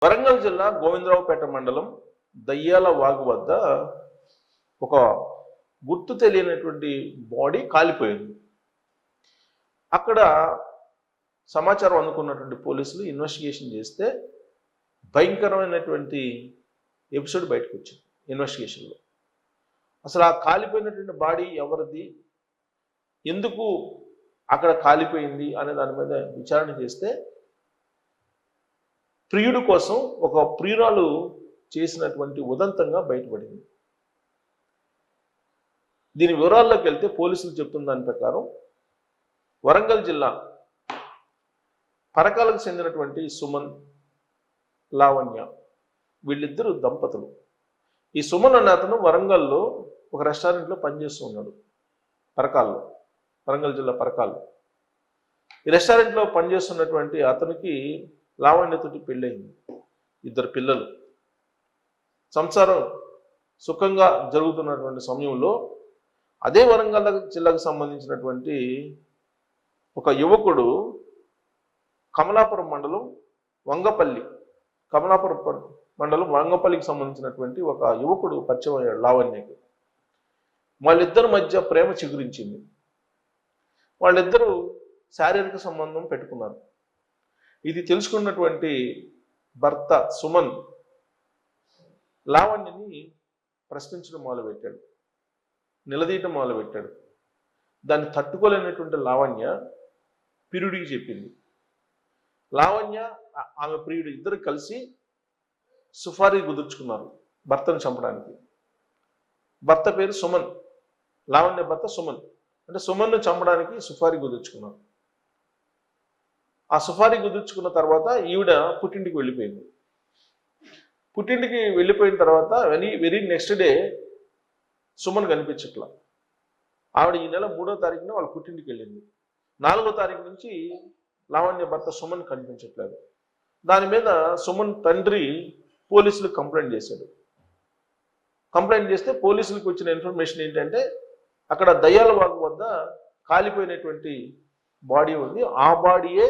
వరంగల్ జిల్లా గోవిందరావుపేట మండలం దయ్యాల వాగు వద్ద ఒక గుర్తు తెలియనటువంటి బాడీ కాలిపోయింది. అక్కడ సమాచారం అందుకున్నటువంటి పోలీసులు ఇన్వెస్టిగేషన్ చేస్తే భయంకరమైనటువంటి ఎపిసోడ్ బయటకు వచ్చింది. ఇన్వెస్టిగేషన్లో అసలు ఆ కాలిపోయినటువంటి బాడీ ఎవరిది, ఎందుకు అక్కడ కాలిపోయింది అనే దాని మీద విచారణ చేస్తే ప్రియుడు కోసం ఒక ప్రియురాలు చేసినటువంటి ఉదంతంగా బయటపడింది. దీని వివరాల్లోకి వెళ్తే పోలీసులు చెప్తున్న దాని ప్రకారం వరంగల్ జిల్లా పరకాలకు చెందినటువంటి సుమన్, లావణ్య వీళ్ళిద్దరు దంపతులు. ఈ సుమన్ అనే అతను వరంగల్లో ఒక రెస్టారెంట్లో పనిచేస్తూ ఉన్నాడు. పరకాల్లో, వరంగల్ జిల్లా పరకాల్లో ఈ రెస్టారెంట్లో పనిచేస్తున్నటువంటి అతనికి లావణ్యతోటి పెళ్ళయింది. ఇద్దరు పిల్లలు. సంసారం సుఖంగా జరుగుతున్నటువంటి సమయంలో అదే వరంగల్ జిల్లాకు సంబంధించినటువంటి ఒక యువకుడు కమలాపురం మండలం వంగపల్లికి సంబంధించినటువంటి ఒక యువకుడు పరిచయం అయ్యాడు లావణ్యకి. వాళ్ళిద్దరి మధ్య ప్రేమ చిగురించింది. వాళ్ళిద్దరూ శారీరక సంబంధం పెట్టుకున్నారు. ఇది తెలుసుకున్నటువంటి భర్త సుమన్ లావణ్యని ప్రశ్నించడం మొదలుపెట్టాడు, నిలదీయటం మొదలుపెట్టాడు. దాన్ని తట్టుకోలేనటువంటి లావణ్య ప్రియుడికి చెప్పింది. లావణ్య ఆమె ప్రియుడు ఇద్దరు కలిసి సుఫారీ కుదుర్చుకున్నారు భర్తను చంపడానికి. భర్త పేరు సుమన్, లావణ్య భర్త సుమన్. అంటే సుమన్ను చంపడానికి సుఫారీ కుదుర్చుకున్నారు. ఆ సుఫారీ కుదుర్చుకున్న తర్వాత ఈవిడ పుట్టింటికి వెళ్ళిపోయింది. పుట్టింటికి వెళ్ళిపోయిన తర్వాత వెరీ నెక్స్ట్ డే సుమన్ కనిపించట్లా. ఆవిడ ఈ నెల 3వ తారీఖున వాళ్ళ పుట్టింటికి వెళ్ళింది. 4వ తారీఖు నుంచి లావణ్య భర్త సుమన్ కనిపించట్లేదు. దాని మీద సుమన్ తండ్రి పోలీసులకు కంప్లైంట్ చేశాడు. కంప్లైంట్ చేస్తే పోలీసులకు వచ్చిన ఇన్ఫర్మేషన్ ఏంటంటే అక్కడ దయ్యాల వాగు వద్ద కాలిపోయినటువంటి బాడీ ఉంది. ఆ బాడీయే